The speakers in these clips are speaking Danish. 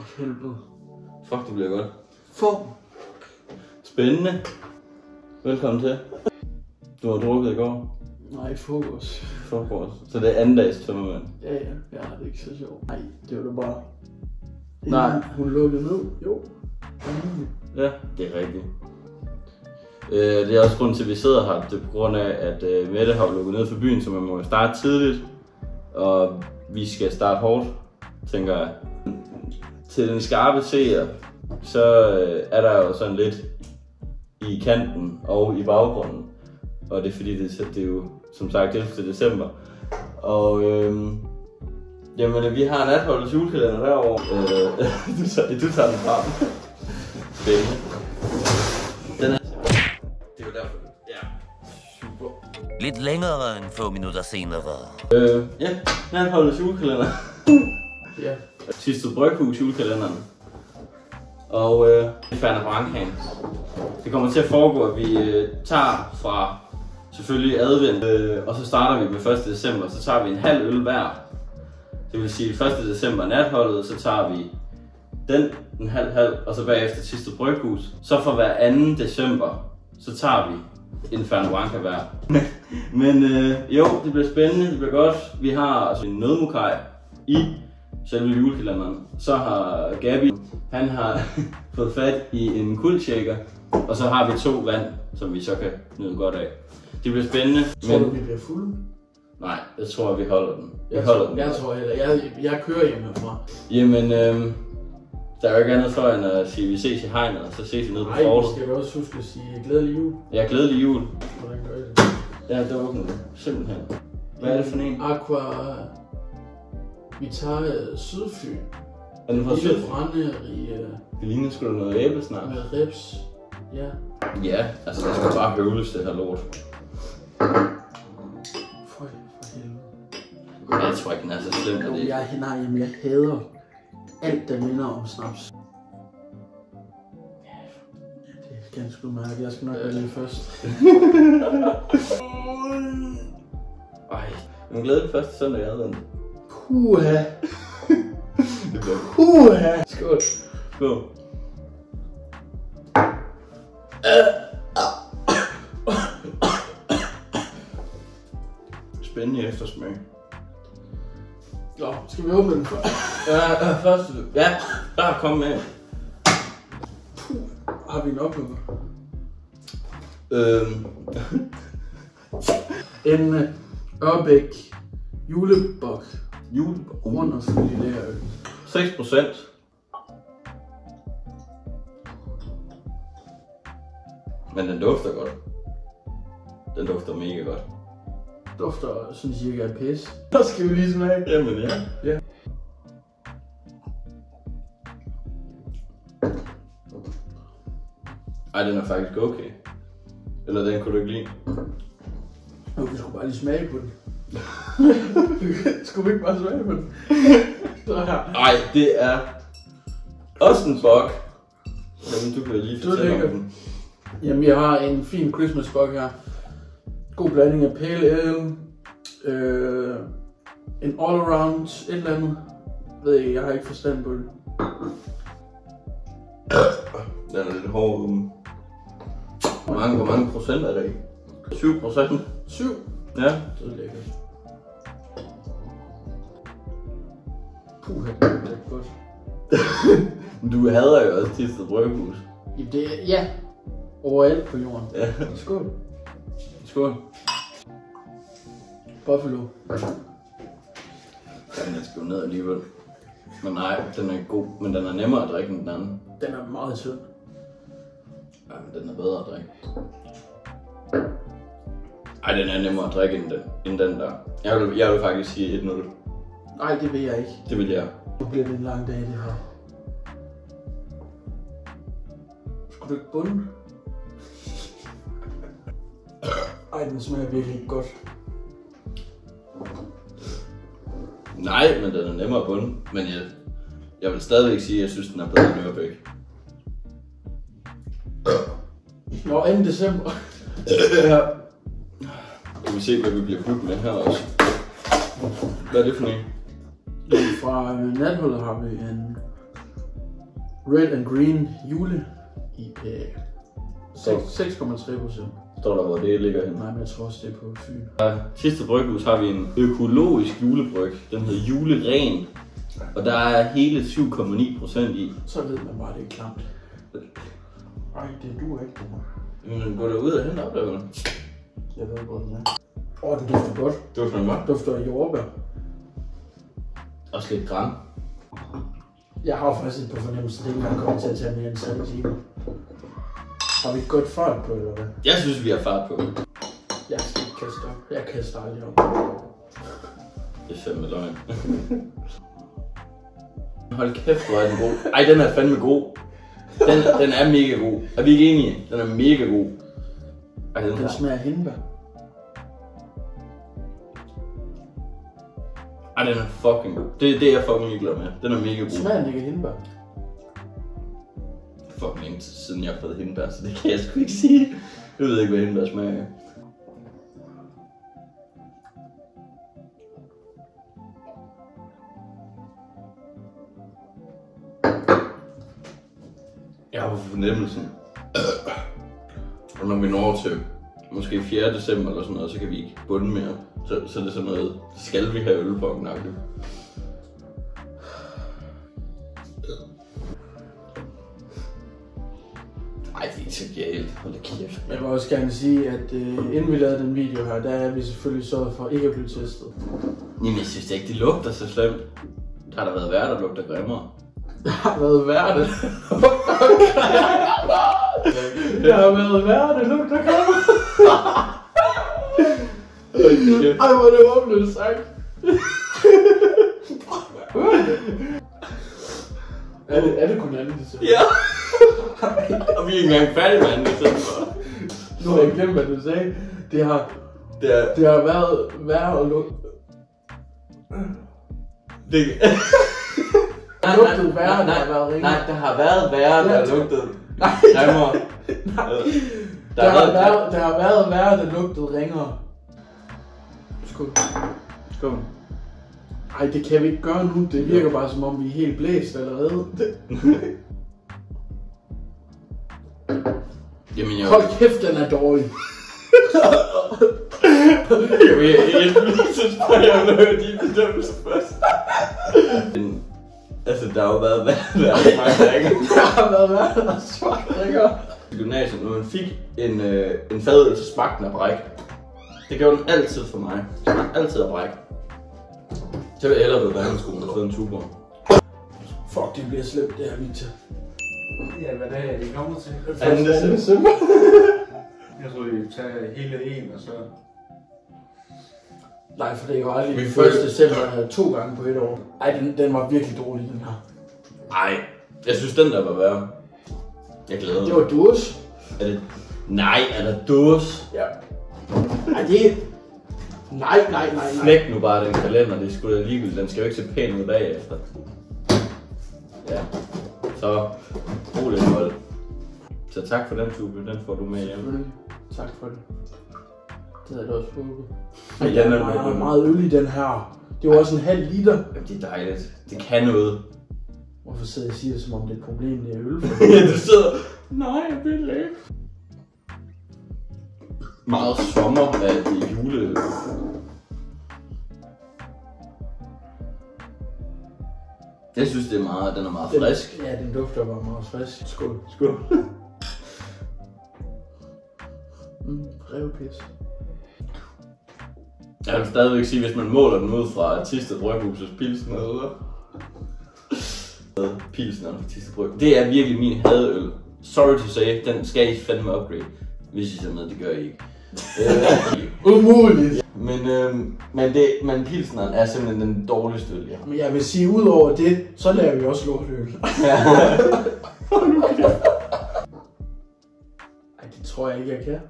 For helvede. Fuck, det bliver godt. For. Spændende. Velkommen til. Du har drukket i går. Nej, fokus. Så det er anden dags tømmermand. Ja, det er ikke så sjovt. Nej, det var da bare... Nej. Hun lukkede ned. Jo. Ja, det er rigtigt. Det er også grunden til, at vi sidder her. Det er på grund af, at Mette har lukket ned for byen, så man må starte tidligt. Og vi skal starte hårdt, tænker jeg. Til den skarpe seer, så er der jo sådan lidt i kanten og i baggrunden. Og det er fordi, det er jo som sagt 11. december. Og jamen, vi har Natholdets julekalender derovre. Du tager den frem. Spændende. Den er... Det er jo derfor. Ja. Super. Lidt længere end få minutter senere. Ja, Natholdets julekalender. Ja. Sidste Bryghus julekalenderen. Og Fernet Brancaen. Det kommer til at foregå, at vi tager fra selvfølgelig advent, og så starter vi med 1. december, så tager vi en halv øl hver. Det vil sige 1. december natholdet, så tager vi den en halv, og så bagefter sidste Bryghus. Så for hver 2. december, så tager vi en Fernet Branca hver. Men jo, det bliver spændende, det bliver godt. Vi har altså en nødmokaj i selve julekalenderen. Så har Gabi, han har fået fat i en kuldshaker, og så har vi 2 vand, som vi så kan nyde godt af. Det bliver spændende. Tror du, vi bliver fulde? Nej, jeg tror, vi holder den. Jeg tror heller. Jeg kører hjem herfra. Jamen, der er jo ikke andet for end at sige, at vi ses i hegnet, og så ses vi nede på fortet. Nej, vi skal jo også huske at sige glædelig jul. Ja, glædelig jul. Hvordan gør I det? Ja, det åbner du. Simpelthen. Hvad er det for en? Aqua... Vi tager Sydfyn. Er den fra Lille Sydfyn? Frande i... Det ligner sgu da noget æblesnart. Med rips. Ja. Ja, altså det skal bare høvles, det her lort. For helvede. Men jeg tror ikke, den er så slem, at det ikke. Jeg hader alt, der minder om snaps. Det kan jeg sgu mærke. Jeg skal nok vælge først. Ej, men glædelig første søndag i advent. Puha. Det bliver Puha. skål. Skål. Spændende eftersmag. Nå, skal vi åbne den først? Ja, først. Ja, bare kom med. Har vi nok noget? En Ørbæk julebok. Rundt og fylde i lærer. 6%. Men den dufter godt. Den dufter mega godt. Dufter sådan cirka af pis. Så skal vi lige smage. Jamen ja. Ja. Ej, den er faktisk okay. Eller den kunne du ikke lide. Nu vi skulle bare lige smage på den. Skulle vi ikke bare smage på den? Så her. Ej, det er også en bok. Jamen, du kan jo lige fortælle om den. Jamen, jeg har en fin Christmas bok her. God blanding af pale ale. En all around et eller andet. Ved ikke, jeg har ikke forstand på det. Den er lidt hård. Hvor mange procent er der i? 7%. 7. Ja. Det er lækkert. Puha, det er godt. Du hader jo også Thisted Bryghus. Jamen det er, ja. Overalt på jorden. Ja. Skål. Skål. Buffalo. Den skal jo ned alligevel. Men nej, den er god. Men den er nemmere at drikke end den anden. Den er meget tynd. Ja, men den er bedre at drikke. Ej, den er nemmere at drikke end den der. Jeg vil faktisk sige 1-0. Nej, det vil jeg ikke. Det vil jeg. Nu bliver det en lang dag, det her. Skulle du ikke bunde? Ej, den smager virkelig godt. Nej, men den er nemmere at bunde. Men jeg vil stadigvæk sige, at jeg synes, den er bedre end Ørbæk. Nå, 2. december. Ja. Kan vi se, hvad vi bliver bygget med her også. Hvad er det for en? Fra natholdet har vi en Red and Green Jule IPA. 6,3%. Står der, hvor det ligger henne? Nej, men jeg tror også, det er på Fyn. Sidste bryghus har vi en økologisk julebryg. Den hedder Juleren. Og der er hele 7,9% i. Så ved man bare, det er klamt. Ej, det duer ikke, det her. Men gå derud og hente op der, vel? Jeg ved, hvor den er. Den dufter godt. Dufter den godt? Dufter af jordbær. Også lidt græn. Jeg har faktisk ikke på fornemmelsen, at det ikke engang kommer til at tage mere end 3 timer. Har vi godt fart på, eller hvad? Jeg synes, vi har fart på. Jeg skal ikke kaste op. Jeg kaster aldrig op. Det er fandme løgn. Hold kæft, hvor er den god. Ej, den er fandme god. Den er mega god. Er vi ikke enige? Den er mega god. Ej, Den smager af hindbær. Ej, den er fucking god. Det er jeg fucking ligeglad med. Den er mega god. Smager den ikke af hindbær? Fucking længe siden jeg har fået hindbær, så det kan jeg sgu ikke sige. Jeg ved ikke, hvad hindbær smager af. Jeg har på fornemmelsen, og når vi når til måske 4. december eller sådan noget, så kan vi ikke bunde mere. Så er det sådan noget, skal vi have ølpokken-agtigt. Ej, det er ikke så galt. Hold da kæft. Jeg vil også gerne sige, at inden vi lavede den video her, der er vi selvfølgelig sørget for ikke at blive testet. Jamen, jeg synes ikke, det lugter så slemt. Der har der været værd, der lugter grimmere. Det har været værd, det. Det har været værd, det lugter grimmere. Ej, hvor er det åbnet sagt. Er det kun anden december? Ja! Og vi er ikke engang færdige med anden december. Nu har jeg glemt, hvad du sagde. Det har været værd at lugte. Det... Lugtet værd, der har været ringere. Nej, der har været værd, der lugtede grimmere. Der har været værd, der lugtede ringere. Skål. Skål. Ej, det kan vi ikke gøre nu. Det virker bare som om vi er helt blæst allerede. Jamen, hold kæft, den er dårlig. Jeg synes bare, jeg vil høre din bedømmelse først. Altså, der har jo været værd, der smagt ringere. Der har været værd, der smagt ringere. I gymnasiet, når man fik en fadøl, så smagte den af bræk. Det gjorde den altid for mig. Det smagte altid af bræk. Så vil jeg hellere ved verdensskolen og fået en Tuborg. Fuck, det bliver slemt, det her, Victor. Ja, hvad dag er I kommet til? 2. december. Jeg tror, I tager hele en, og så... Nej, for det er jo aldrig 1. december 2 gange på et år. Ej, den var virkelig dårlig, den her. Ej, jeg synes den der var værre. Jeg glæder mig. Det var dås. Er det... Nej, er der dås? Ja. Ej, det... Nej. Knæk nu bare den kalender, det er sgu da ligegyldigt. Den skal jo ikke se pæn ud bagefter. Ja. Så, brug det hold. Så tak for den, Tube. Den får du med hjem. Tak for det. Det havde jeg da også håbet. Ja, der er meget øl i den her. Det var også en halv liter. Det er dejligt. Det kan noget. Hvorfor sidder jeg og siger det, som om det er et problem, det er øl? Ja, du sidder... Nej, jeg vil ikke. Meget sommer af det jule... Jeg synes, den er meget frisk. Ja, den dufter bare meget frisk. Skål. Skål. Revpis. Jeg vil stadigvæk sige, hvis man måler den ud fra Thisted Bryghusets pilsner eller pilsner fra Thisted Bryghus. Det er virkelig min hadøl. Sorry to say, den skal I fandme upgrade. Hvis I siger noget, det gør I ikke. Umuligt. Men pilsneren er simpelthen den dårligste øl, ja. Men jeg vil sige, ud over det, så laver vi også lortøl. Ej, det tror jeg ikke, jeg kan.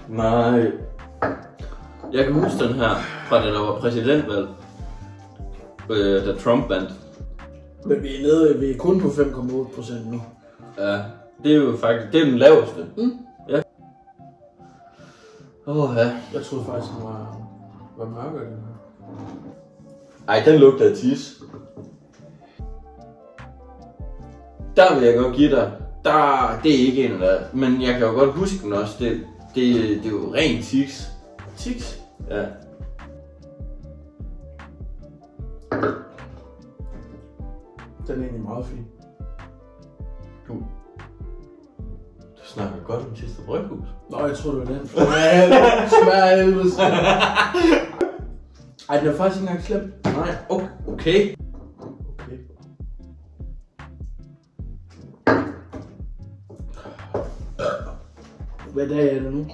Nej. Jeg kan huske den her fra da der var præsidentvalg, da Trump vandt. Men vi er nede, vi er kun på 5,8% nu. Ja, det er jo faktisk, det er den laveste. Ja. Ja. Jeg troede faktisk, den var mørkere, den her. Ej, den lugter af tis. Der vil jeg godt give dig. Det er ikke en der. Men jeg kan jo godt huske den også. Det er jo rent tiks. Tiks? Ja. Den er egentlig meget fin. Du snakker godt om Thisted Bryghus. Nå, jeg tror det var den. Smær helvedes. Ej, den er faktisk ikke engang slem. Nej, okay. Hvad dag er det nu?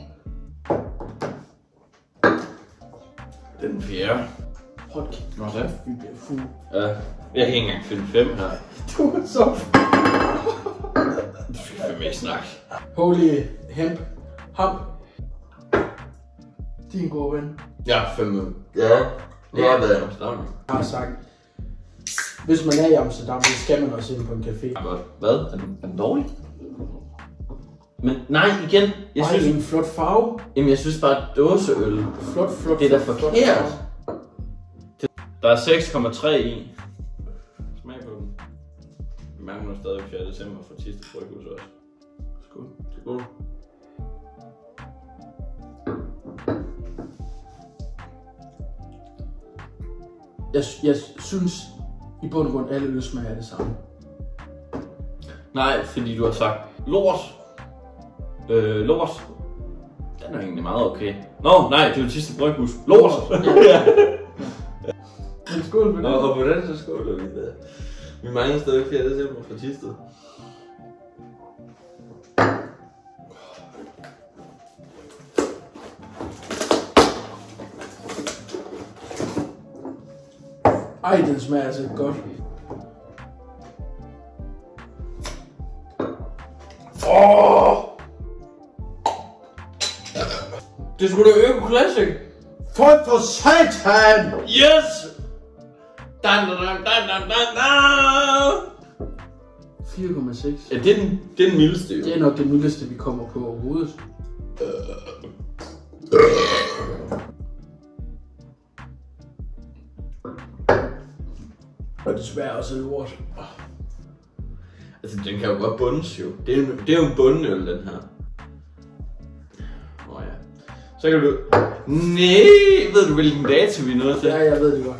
Det er den 4. Hold kæft, vi bliver fuld. Ja, jeg kan ikke engang finde 5 her. Du er så Du skal fandme ikke snakke. Holy hemp. Hamp. Din gode ven. Ja, 5. Ja, jeg har været i Amsterdam. Jeg har sagt, hvis man er i Amsterdam, så skal man også ind på en café. Ja, godt. Hvad? Er den dårlig? Men nej, igen. Jeg synes, en flot farve. Jamen, jeg synes bare, dåseøl. Flot. Det er da forkert. Der er 6,3 i. Smag på den. Vi mangler stadig 4. december for Thisted Bryghus også. Skål. Skål. Jeg synes i bund og grund, alle øl smager det samme. Nej, fordi du har sagt lort. Lort. Den er egentlig meget okay. Nå, nej, det er jo Thisted Bryghus. Lort! Ja. Men skål på det. Og hvordan så skåler vi der? Vi mangler stadig 4. december for Thisted. Ej, den smager altså godt. Det skulle da Øko Classic. Føj for satan! Yes! Dan, dan, dan, dan, dan, dan. 4,6. Ja, det er den mildeste jo. Det er nok det mildeste, vi kommer på overhovedet. Og det smager også lort. Altså, den kan jo godt bundes jo. Det er jo en bundenøl, den her. Ja. Så kan du... Nej, ved du hvilken dato vi er nået til? Ja, jeg ved det godt.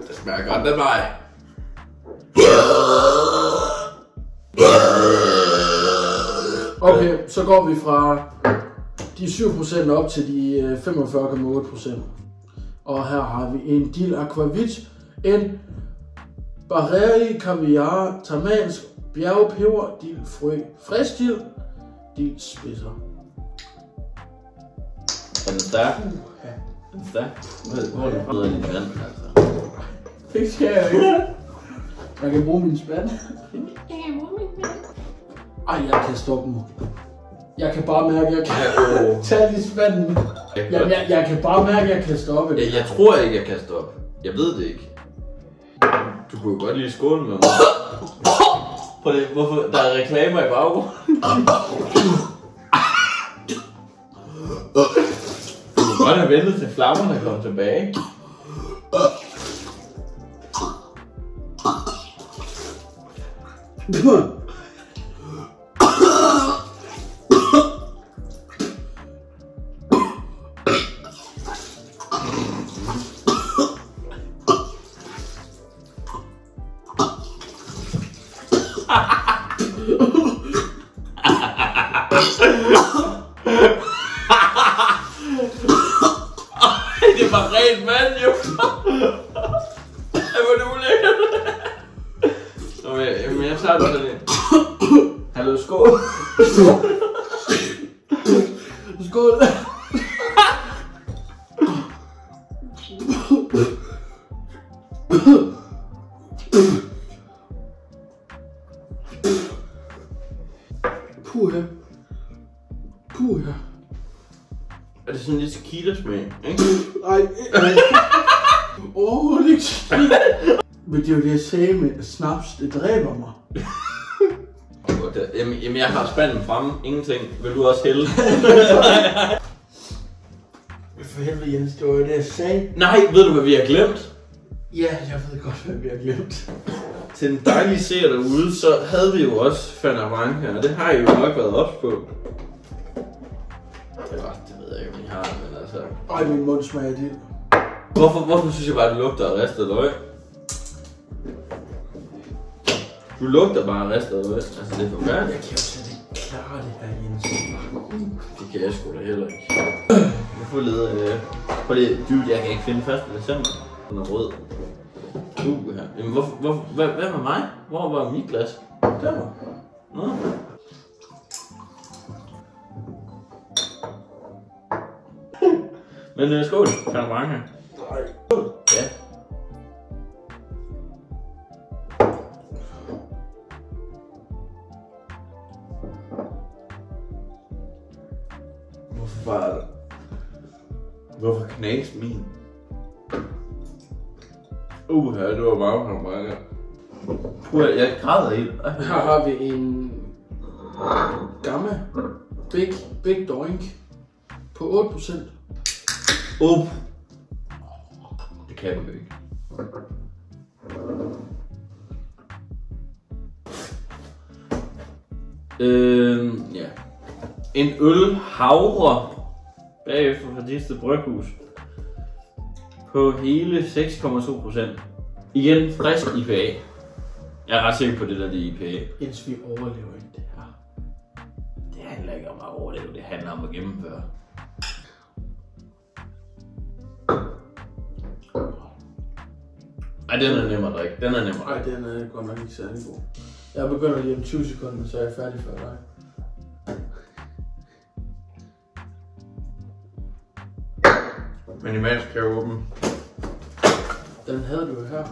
Det smager godt af mig. Okay, så går vi fra de 7% op til de 45,8%. Og her har vi en dill aquavit, en barreri kaviar, tamansk, bjergpeber, dill frø, frisk dill, dill spidser. Er den stærk? Ja. Er den stærk? Hvor er den fra? Lidt vand, altså. Det skal jeg ikke. Jeg kan bruge min spand. Ej, jeg kan stoppe nu. Jeg kan bare mærke, at jeg kan tage lige spanden. Jeg kan bare mærke, at jeg kan stoppe det. Jeg tror ikke, jeg kan stoppe. Jeg ved det ikke. Du kunne jo godt lige skåle med mig. Prøv det, hvorfor? Der er reklamer i baggrunden. Du kunne godt have ventet til flammerne kom tilbage. Det var rent vand, jo. Hvor er det ulækkert. Men jeg tager det sådan lidt. Hallo, skål. Skål. Puh, ja. Puh, ja. Er det sådan lidt tequila-smag, ikke? Nej. Overhovedet ikke. Men det er jo det, jeg sagde med snaps, det dræber mig. Jamen, jeg har spanden fremme. Ingenting. Vil du også hælde? For helvede, Jens, det var jo det, jeg sagde. Nej, ved du, hvad vi har glemt? Ja, jeg ved godt, hvad vi har glemt. Til den dejlige seer derude, så havde vi jo også Fanta Branca, og det har I jo nok været ops på. Det ved jeg ikke, om I har, men altså... Ej, min mund smager det. Hvorfor synes jeg bare, det lugter af ristet løg? Du lugter bare af ristet løg. Altså, det er forfærdeligt. Jeg kan jo slet ikke klare det her, Jens. Det kan jeg sgu da heller ikke. Jeg får lidt... Dude, jeg kan ikke finde 1. december. Den er rød. Her. Jamen, hvad med mig? Hvor var mit glas? Der var. Nå. Men skål, Fanta Branca. Nej. Ja. Hvorfor knas min? Her, det var bare Fanta Branca. Jeg græder helt. Her har vi en Gamma Big Doink på 8%. Det kan vi jo ikke. Ja. En øl havre bagefter fra Diste Bryghus på hele 6,2%. Igen frisk IPA. Jeg er ret sikker på det der, det er IPA. Jens, vi overlever ikke det her. Det handler ikke om at overleve, det handler om at gennemføre. Ej, den er nemmere at drikke. Den er nemmere. Nej, den er godt nok ikke særlig god. Jeg begynder lige om 20 sekunder, så er jeg færdig før dig. Men imens kan jeg åbne. Den havde du jo her.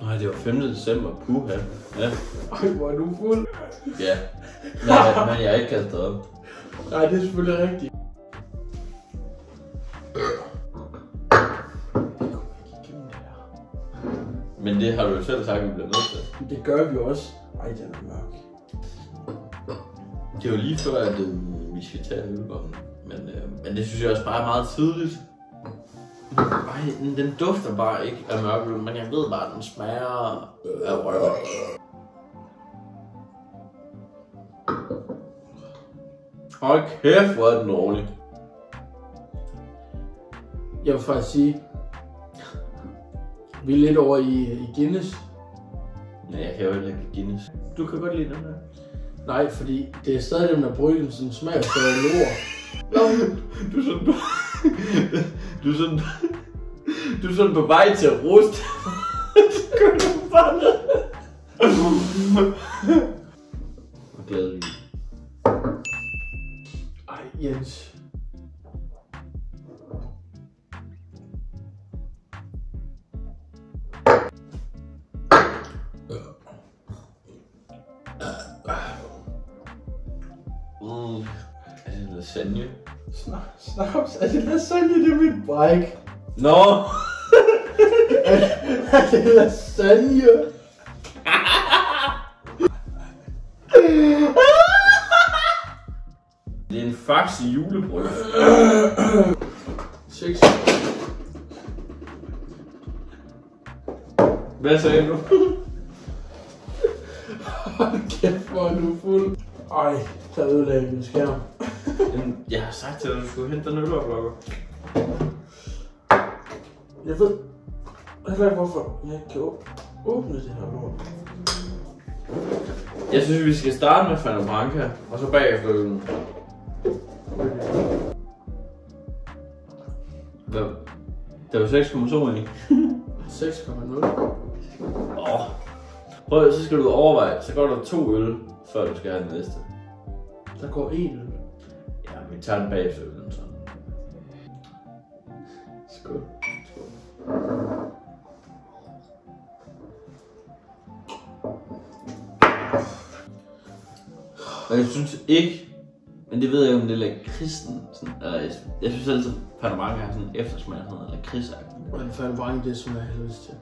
Nej, det var 5. december. Puha. Ja. Ej, hvor er du fuld. Ja. Men jeg er ikke kastet op. Nej, det er selvfølgelig rigtigt. Men det har du jo selv sagt, at vi bliver nødt til. Det gør vi også. Ej, den er mørk. Det er jo lige før, at vi skal tage ølbommen. Men det synes jeg også bare er meget tidligt. Ej, den dufter bare ikke af mørkøl, men jeg ved bare, at den smager af røv. Hold kæft, hvor er den dårlig. Jeg vil faktisk sige, vi er lidt over i Guinness. Nej, jeg kan jo ikke Guinness. Du kan godt lide den der. Nej, fordi det er stadig den der bryggen, som smager så lort. Du er sådan på vej til at ruste. Gør du bare ned. Hvor glad vi. Ej, Jens. Er det lasagne? Snaps, er det lasagne, det er mit bræk. Nå! Er det lasagne? Det er en faxe julebrød. 6. Hvad sagde du? Hold kæft, hvor er du fuld. Ej, der ødelagde min skærm. Jeg har sagt til dig, at du skulle hente den øloplukker. Jeg ved heller ikke, hvorfor jeg ikke kan åbne det her lort. Jeg synes, vi skal starte med Fanta Branca, og så bagefter øllen. Hvad? Der var 6,2 i. 6,0. Prøv, så skal du overveje, så går der 2 øl, før du skal have den næste. Der går 1 øl. Ja, vi tager den bagefter øllen så. Skål. Og jeg synes ikke, men det ved jeg jo, om det er lakridsen. Jeg synes altid, Pater Mange har sådan en eftersmag af sådan noget lakridsagtigt. Men Pater Mange, det smager helvedes til.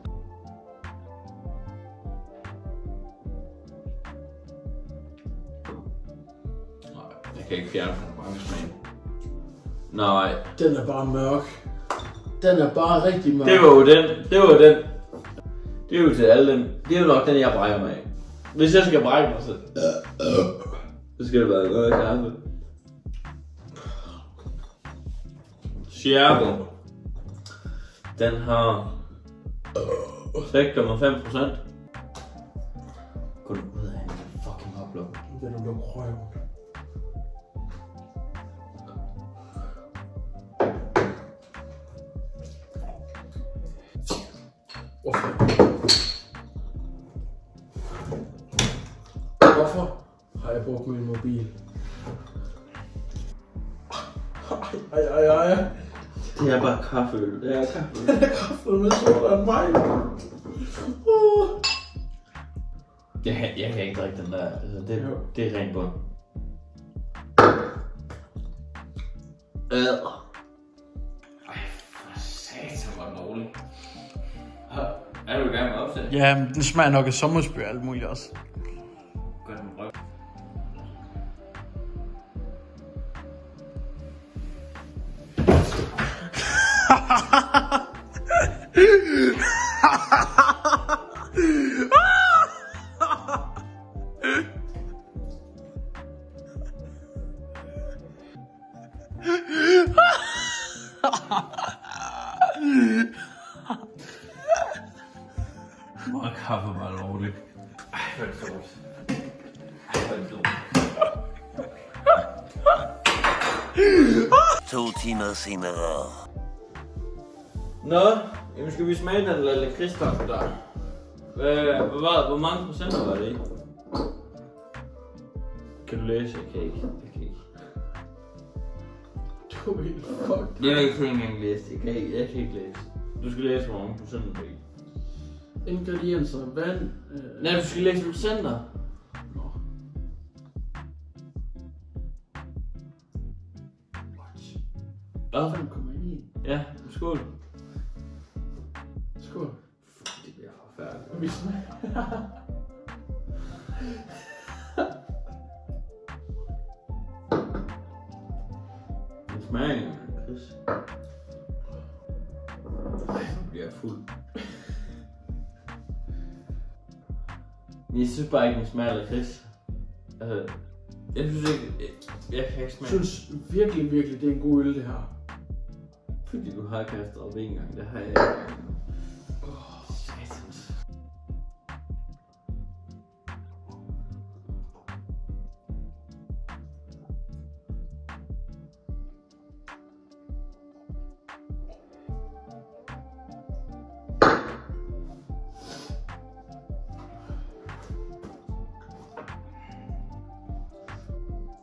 Jeg kan ikke fjerne Pater Mange smag. Nej. Den er bare mørk. Den er bare rigtig mørk. Det var jo den. Det er jo til alle dem. Det er jo nok den, jeg brækker mig af. Hvis jeg skal brække mig, så skal det være noget kaffe. Scherbo. Den har 6,5%. Gå du ud af en fucking opluk. Vil du lukke røven? Hvorfor har jeg brugt min mobil? Ej. Det er bare kaffeøl. Det er kaffeøl. Det er kraftigt med sortere end mig. Jeg kan ikke drikke den der. Altså, det er rent bund. Ej, for satan, hvor dårlig. Er du i gang med at opsætte? Ja, den smager nok af sommersby og alt muligt også. Gør den røv. Hvor kaffe var lovligt. Ej, hvor er det sjovt. Ej, hvor er det dumt. 2 timer senere. Nå, jamen skal vi smage den eller lakridstof der? Hvor mange procenter var det i? Kan du læse? Jeg kan ikke. Du er helt fucked. Jeg kan ikke engang læse. Jeg kan ikke læse. Du skal læse, hvor mange procenter der er i. Ingredienser, vand... Nej, du skal læse procenter. Nå. Hvad? 5,1. Ja, skål. Skål. Fuck, det bliver forfærdeligt. Vi smager. Det smager ikke af lakrids. Ej, nu bliver jeg fuld. Men jeg synes bare ikke, den smager af lakrids. Altså, jeg synes ikke, jeg kan ikke smage. Jeg synes virkelig, det er en god øl, det her. Fordi du har kastet op en gang, det har jeg ikke. Satans.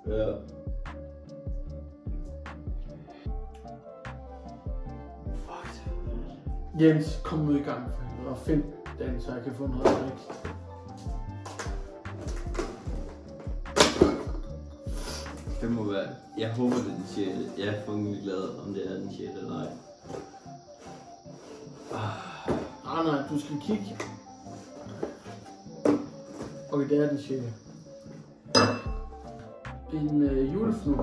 Ja. Jens, kom ud i gang for helvede og find den, så jeg kan få noget rigtigt. Det må være. Jeg håber, det er den 6. Jeg er fucking glad, om det er den 6. eller ej. Nej, du skal kigge. Okay, det er den 6. En julefnug.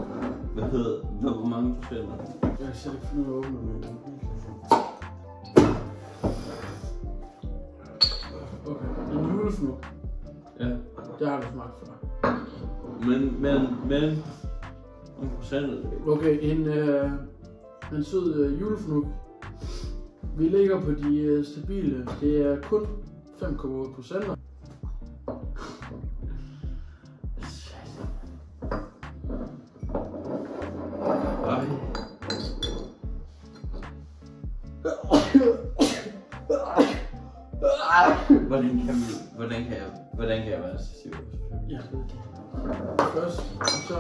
Hvor mange procenter? Jeg kan slet ikke finde ud af at åbne med den. Okay, en julefnug. Ja. Det har du smagt før. Men... Nogle procenter? Okay, en sød julefnug. Vi ligger på de stabile. Det er kun 5,8%. Hvordan kan jeg være så sur? Jeg ved det. Først, og så...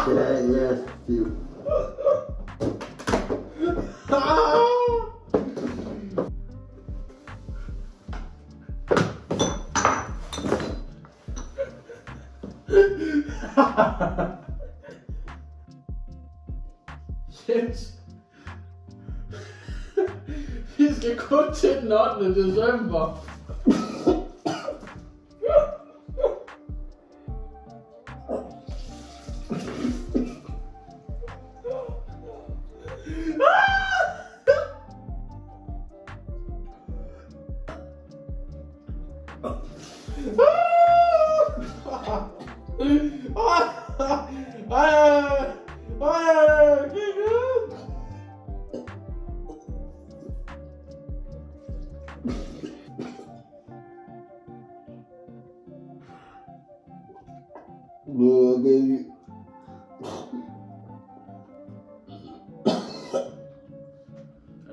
Ja, stiv. Jens. Vi skal kun til den 8. december.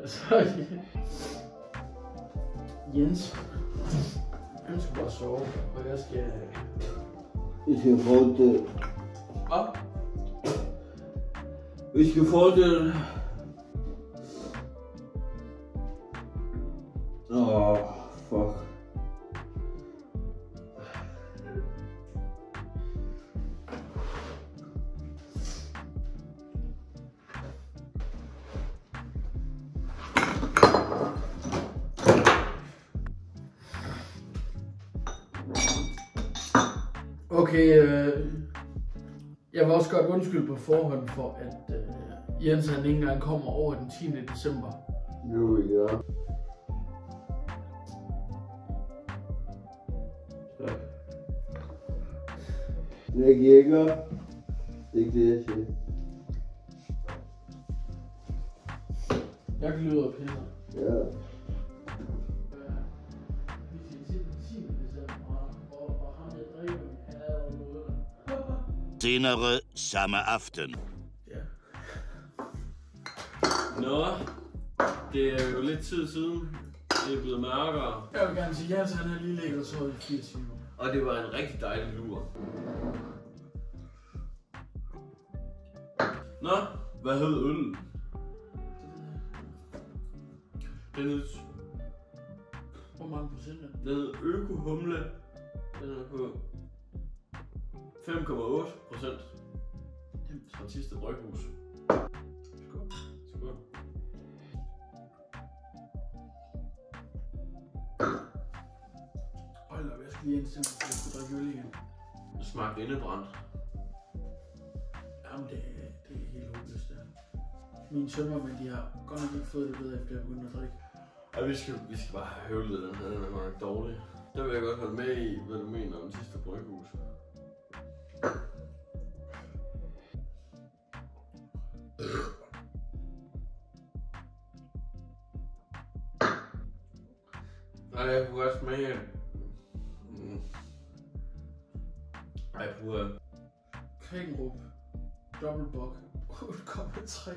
Altså, Jens, han skal bare sove, og jeg skal... Vi skal fortsætte. Hvad? Vi skal fortsætte. Fuck. Okay, jeg vil også godt undskylde på forhånd for, at Jens han ikke engang kommer over den 10. december. Jo, ja. Tak. Jeg giver ikke op. Det er ikke det, jeg siger. Jeg kan lyde og pisse. Ja. Senere samme aften. Ja. Nå, det er jo lidt tid siden. Det er blevet mørkere. Jeg vil gerne sige, at Jens han har lige ligget og sovet i 4 timer. Og det var en rigtig dejlig lur. Nå, hvad hed øllen? Den hed... Hvor mange procent er den? Den hed Øko Humle. Den er på 5,8%. Fra Thisted Bryghus. Skål. Skål. Hold da, jeg skal lige indstille mig, at jeg skal drikke øl igen. Det smagte indebrændt. Jamen, det er helt håbløst, det her. Mine tømmermænd, de har godt nok ikke fået det bedre, efter jeg begyndte at drikke. Ja, vi skal bare have høvlet den her, den er godt nok dårlig. Der vil jeg godt holde med i, hvad du mener om Thisted Bryghus. Nej, jeg kunne godt smage... Ej, puha. Kringerup. Dobbeltbok. 8,3.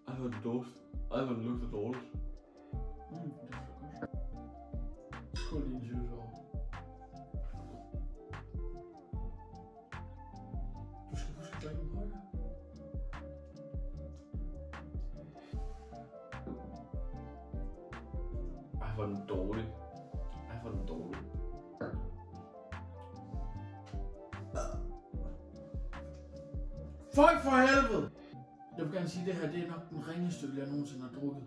Ej, hvor er det dårligt. Ej, hvor det lugter dårligt. Det er for godt. Skål din syvsår. Du skal huske at drikke en højere. Ej, hvor er den dårlig. Ej, hvor er den dårlig. Fuck for helvede! Jeg vil gerne sige, at det her det er nok den ringeste øl, jeg nogensinde har drukket.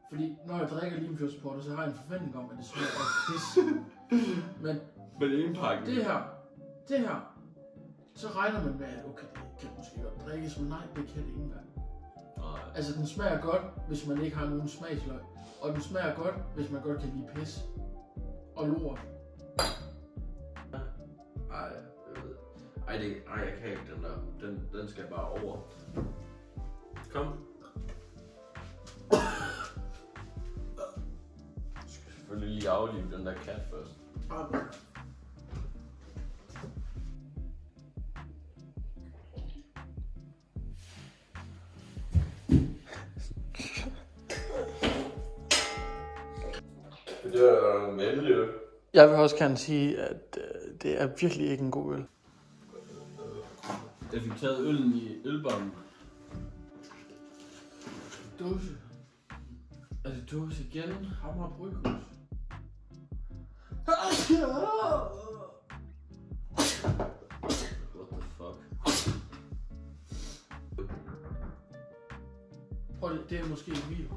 Fordi når jeg drikker Limfjordsporter, så har jeg en forventning om, at det smager af pis. Men indpakken. det her, så regner man med, at okay, det kan måske godt drikkes, men nej, det kan det ikke engang. Nej. Altså, den smager godt, hvis man ikke har nogen smagsløg. Og den smager godt, hvis man godt kan lide pis. Og lort. Ej, jeg kan ikke den der. Den skal bare over. Kom. Du skal selvfølgelig lige aflive den der kat først. Okay. Det er en venlig øl. Jeg vil også gerne sige, at det er virkelig ikke en god øl. Jeg fik taget øllen i ølbommen. Dåse. Er det dåse igen? Hammer Bryghus. What the fuck? Prøv lige, det er måske en video.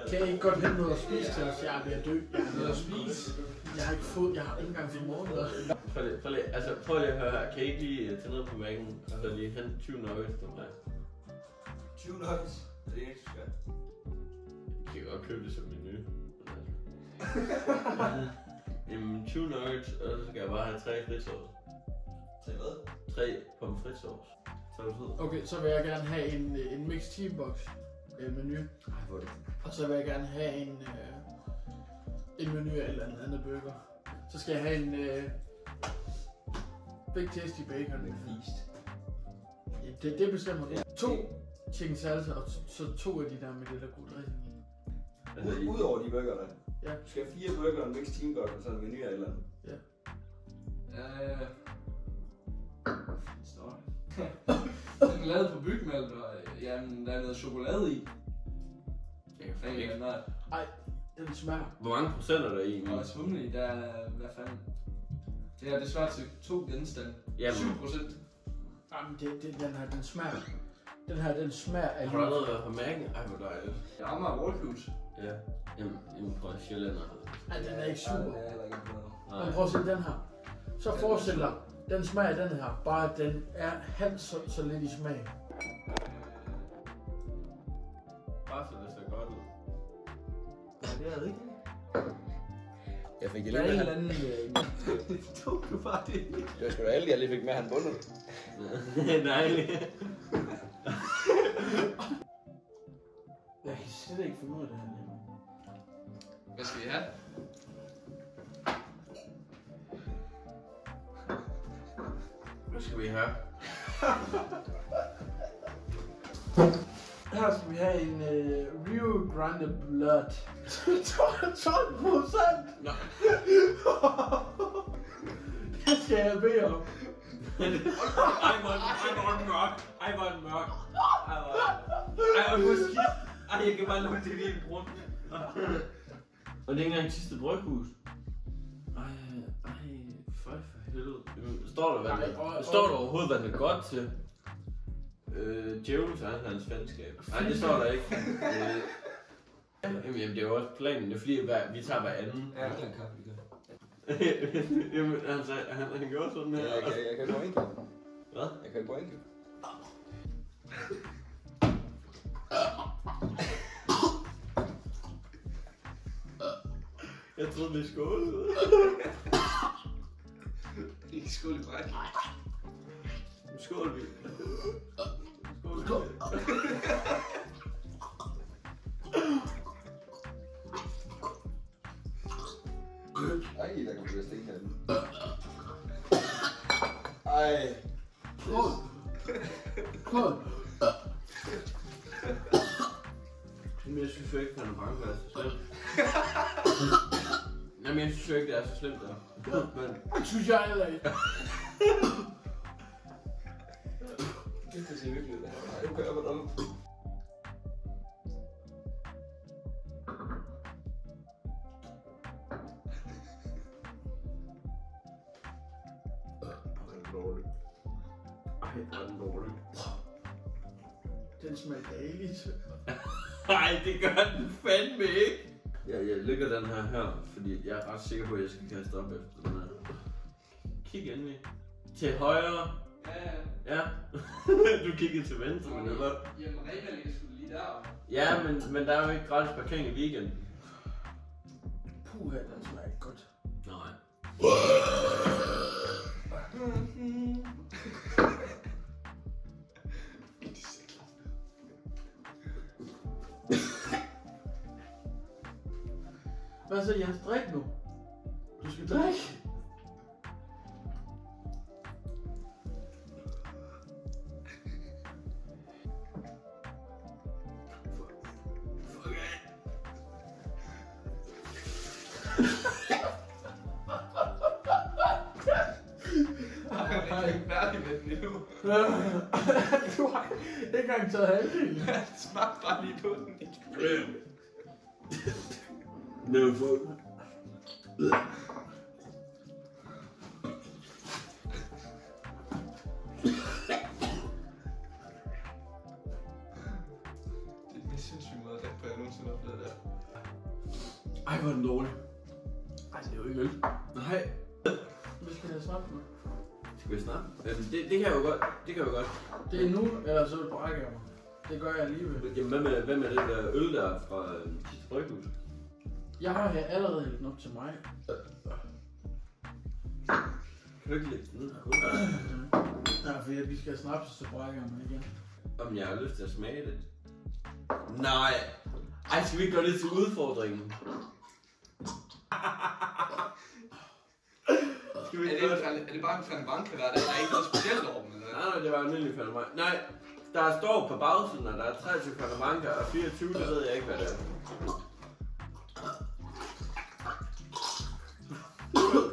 Kan jeg ikke godt hente noget at spise til os? Jeg er ved at dø. Jeg er ved at spise. Jeg har ikke engang fået morgenmad. Prøv lige at høre her. Kan I ikke lige tage ned på væggen og så lige hente 20 nuggets til mig? 20 nuggets? Det er ikke så svært. I kan godt købe det som menu. Jamen 20 nuggets, og så skal jeg bare have 3 fritsauce. 3 hvad? 3 pomfritsauce. Så er det fedt. Okay, så vil jeg gerne have en mixed team box menu. Ej, hvor er det. Og så vil jeg gerne have en menu af et eller andet burger. Så skal jeg have en Big Tasty Bacon. Feast. Ja, det bestemmer du. 2 chicken salsa og så 2 af de der med det der gode dressing i. Altså, Udover de burger der? Ja. Du skal have 4 burger og en mixed team burger og så en menu af et eller andet? Ja. Står den er lavet på bygmælk, og jamen, der er noget chokolade i. jeg kan faktisk ikke. Ej, den smager. Hvor mange procent er der i? Og svumle i, der er, hvad fanden? Det her, det svarer til 2 genstande. Jamen. 7%. Jamen, den smager. Den smager af Har du allerede været på Mac'en? Ej, hvor dejligt. Jeg rammer Wallcruise. Ja. Jamen på Sjællænder. Ej, den er ikke Nej, super. det er heller ikke noget. Men prøv at se den her. Så forestil dig, den smager den her, bare at den er halvt så lidt i smag. Bare så det ser godt ud. Nej, det er det ikke. Jeg fik Der er en eller anden... Tog du bare det? Det var sgu da alle, jeg lige fik med, han bundet. Dejligt. Jeg kan slet ikke finde ud af det her lige nu. Hvad skal I have? Hvad skal vi have? Her skal vi have en Rio Grande Blood. 12%! Nå. Det skal jeg bede om. Ej, hvor er den mørk. Ej, hvor er den mørk. Ej, hvor skidt. Ej, jeg kan bare lukke det lige rundt. Og det er ikke engang sidste bryghus. Ej, for helvede. Står der, står der overhovedet, hvad det er godt til? Djævelens er hans fællesskab. Nej, det står der ikke. Jamen, det er jo også planen. Det er fordi, vi tager hver anden. Ja, det er en kaffe, vi gør. Jamen, han gjorde sådan her. Ja, jeg kan gå enkelt. Hvad? Jeg kan gå enkelt. Jeg troede, vi skålede. Ikke skål i bræk. Skål, vi. Skål. Ej, der kan blive stik herinde. Ej. Skål. Skål. Men jeg synes jo ikke, at han er bange for, at det er så slemt. Jamen, jeg synes jo ikke, det er så slemt der. Men... Det synes jeg heller ikke. Det ser virkelig ud. Ej, du gør, hvordan? Ej, hvor er den dårlig. Den smager dejligt. Nej, det gør den fandme ikke. Jeg lægger den her, fordi jeg er ret sikker på, at jeg skal kaste op efter den her. Kig endelig. Til højre. Ja. Ja. Du kiggede til venstre, men det var... Jamen, Rema ligger sgu lige deroppe. Ja, men der er jo ikke gratis parkering i weekenden. Puha, den smager ikke godt. Nej. Hvad så, Jens? Drik nu. Du skal drikke. Jeg er ikke færdig med den endnu. Du har ikke engang taget halvdelen. Smag bare lige på den. No fuck. Ej, hvor er den dårlig. Ej, det er jo ikke øl. Nej. Hvad skal jeg snakke med? Skal vi snakke? Det kan jeg jo godt. Det kan jeg jo godt. Det er nu, eller så brækker jeg mig. Det gør jeg alligevel. Jamen, hvad med det der øl der fra sidste bryghus? Jeg har her allerede hældt den op til mig. Kan du ikke lægge den ned? Ja, fordi vi skal snappe, så brækker jeg mig igen. Om jeg har lyst til at smage det? Nej. Ej, skal vi ikke gøre det til udfordringen? Skal vi ikke gøre det? Er det bare en Fanny Branca, der er ikke noget specielt over dem? Eller? Nej, det var en almindelig Fanny Branca. Nej, der står på bagsiden, at der er 23 Fanny Branca og 24, det ved jeg ikke, hvad det er.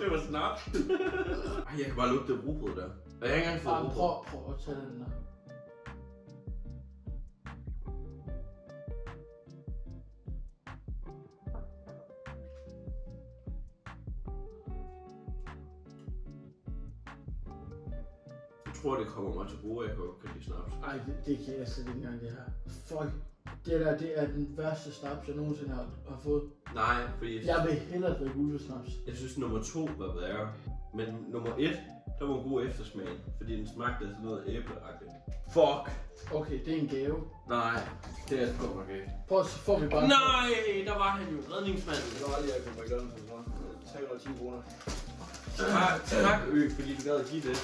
Det var snart. Ej, jeg kan bare lugte det rugbrød der. Og jeg har ikke engang fået rugbrød. Prøv at tage den der. Jeg tror, det kommer mig til gode, jeg kan godt lide snaps. Ej, det kan jeg slet ikke engang, det her. Fuck. Det der, det er den værste snaps, jeg nogensinde har fået. Nej, fordi Jeg vil hellere drikke ulvesnaps. jeg synes nummer 2 var værre. Men nummer 1, der var en god eftersmag. Fordi den smagte af sådan noget æbleagtigt. Fuck! Okay, det er en gave. Nej, det er sgu okay. Prøv, så får vi bare... Nej, der var han jo, redningsmanden. Det var aldrig, jeg kom på McDonald's for 310 kroner. Tak, fordi du gad at give det.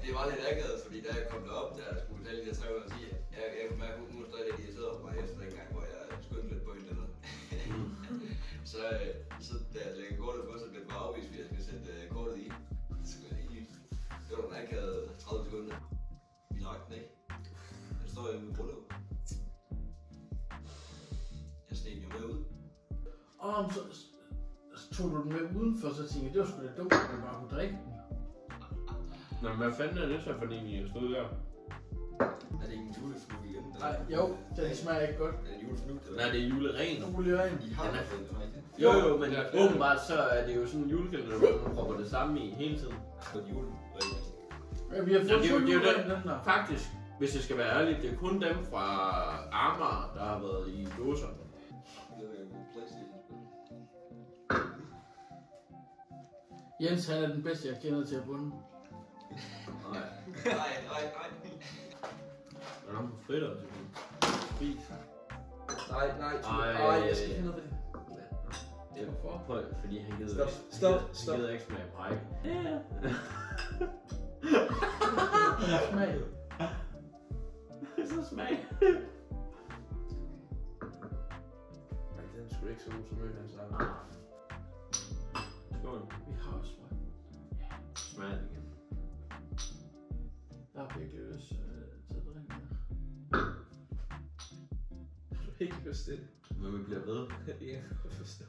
Det var lidt akavet, fordi da jeg kom derop, der skulle betale de der 310, jeg kunne mærke, at nu stadig lidt irriteret på mig efter den gang, hvor jeg skyndte lidt på internet. så da jeg lægger kortet på, så blev det bare afvist, fordi jeg skal sætte kortet i. Det var den akavet 30 sekunder. Vi drak den ikke. Den står hjemme med bryllup. Jeg sneg den jo med ud. Så tog du den med udenfor, så tænkte jeg, det var sgu da dumt, at man bare kunne drikke den. Nå, men hvad fanden er det så for en, I stod der? Er det ikke en juleflug igen? Nej, jo, den smager ikke godt. Er det en juleflug? Nej, det er juleren. Juleren. I har den ikke? Jo, men åbenbart så er det jo sådan en julekalender, hvor man propper det samme i hele tiden. På jul. Ja, vi har fået det er to jo julerer i den, den der. faktisk, hvis jeg skal være ærlig, det er kun dem fra Amager, der har været i dåser. Jens, han er den bedste, jeg kender til at bunde. Nej. Nej. Er der nogen på fritter til den? Fis. Nej, jeg skal finde noget ved det. Hvorfor? Prøv, fordi han gider Stop. Han gider ikke smage bræk. Smag. Så smag. Nej, den er sgu ikke så god som øl, han sagde. Skål. Vi har også smag. Smag det igen. Jeg har virkelig lyst til at drikke mere. Har du ikke lyst til det? Men vi bliver ved. Ja, jeg forstår.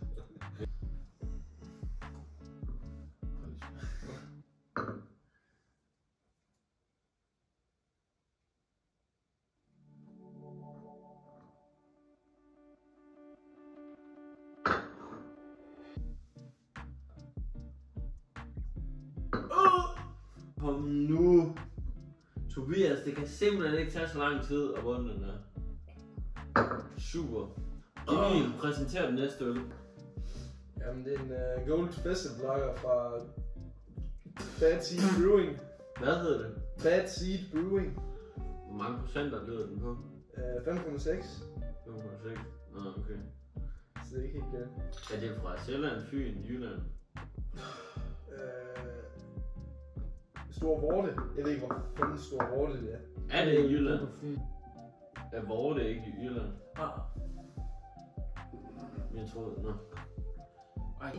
Kom nu. Tobias, det kan simpelthen ikke tage så lang tid at vunde den her. Super. Emil, præsenter den næste øl. Jamen, det er en Gold Festival Lager fra Bad Seed Brewing. Hvad hedder det? Bad Seed Brewing. Hvor mange procenter lyder den på? 5,6. 5,6. Nå, okay. Så det er ikke helt galt. Er det fra Sjælland, Fyn, Jylland? Stor Vorte. Jeg ved ikke, hvor fanden Stor Vorte det er. Er det i Jylland? Er Vorte ikke i Jylland? Jeg troede, nå. Ej.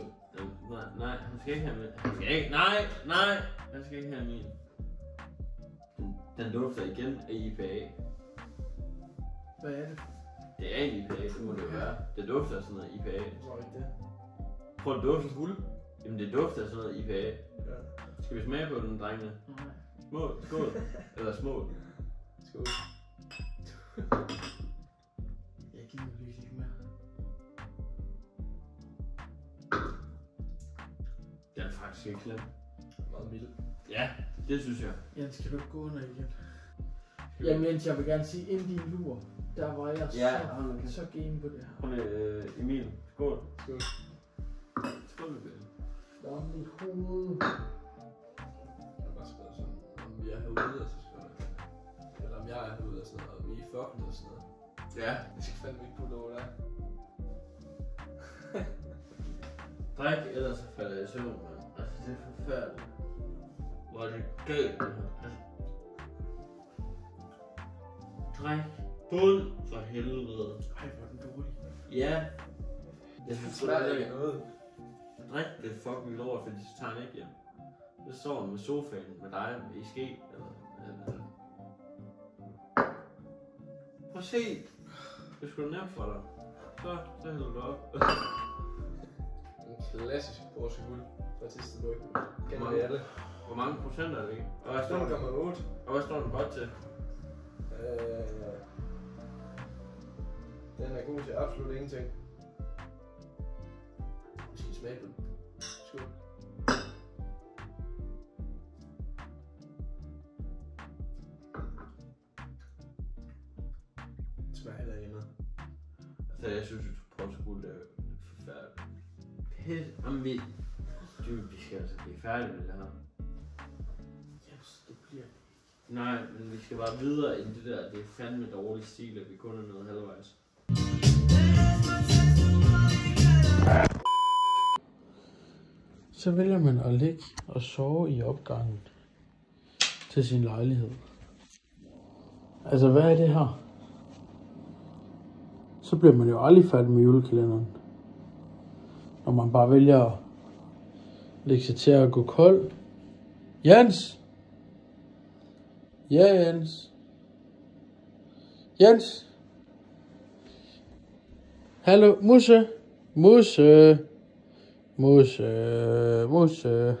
Nej, han skal ikke have med. Han skal ikke, han skal ikke have min. Den dufter igen af IPA. Hvad er det? Det er IPA, det må det jo være. Det dufter sådan noget IPA. Jeg tror ikke det. Prøv at dufte fuld. Jamen det dufter af sådan noget IPA. Ja. Skal vi smage på den, drengene? Nej. Skål. Eller små. Skål. Jeg gider virkelig ikke mere. Den er faktisk ikke slem. Meget mild. Ja, det synes jeg. Jens, kan du ikke gå under igen? Jamen Jens, jeg vil gerne sige, inden din lur, der var jeg så game på det her. Prøv lige, Emil. Skål. Skål. Skål med det. Der er mit hoved. Jeg har bare skrevet sådan, om vi er herude, og så skal jeg... Eller om jeg er herude og sådan noget, og vi er i fucken og sådan noget. Ja. Det skal fandme ikke putte over der. Drik, ellers så falder jeg i søvn, man. Altså, det er forfærdeligt. Hvor er det galt, det her. Altså. Drik. Bund for helvede. Ej, hvor er den dårlig. Ja. Jeg synes, Det smager ikke noget. Drik det fucking lort, fordi så tager han ikke hjem. Så står han med sofaen med dig i ske, eller... Prøv at se. Det er sgu da nemt for dig. Så hælder du op. En klassisk Porsche Guld fra sidste bryg. Kender vi alle. Hvor mange procent er det ikke? Og 5,8. hvad står den godt til? Den er god til absolut ingenting. Vi skal smage på den. Skål. Det smager heller ikke noget. Altså, jeg synes, at Porsche Guld er forfærdeligt. Pisse. Jamen, vi skal altså blive færdige med det her. Jens, det bliver... Nej, men vi skal bare videre end det der. Det er fandme dårlig stil, at vi kun er nået halvvejs. Så vælger man at ligge og sove i opgangen til sin lejlighed. Altså, hvad er det her? Så bliver man jo aldrig færdig med julekalenderen. Når man bare vælger at lægge sig til at gå kold. Jens! Ja, Jens. Jens! Hallo, Musse! Musse! Musse! Musse!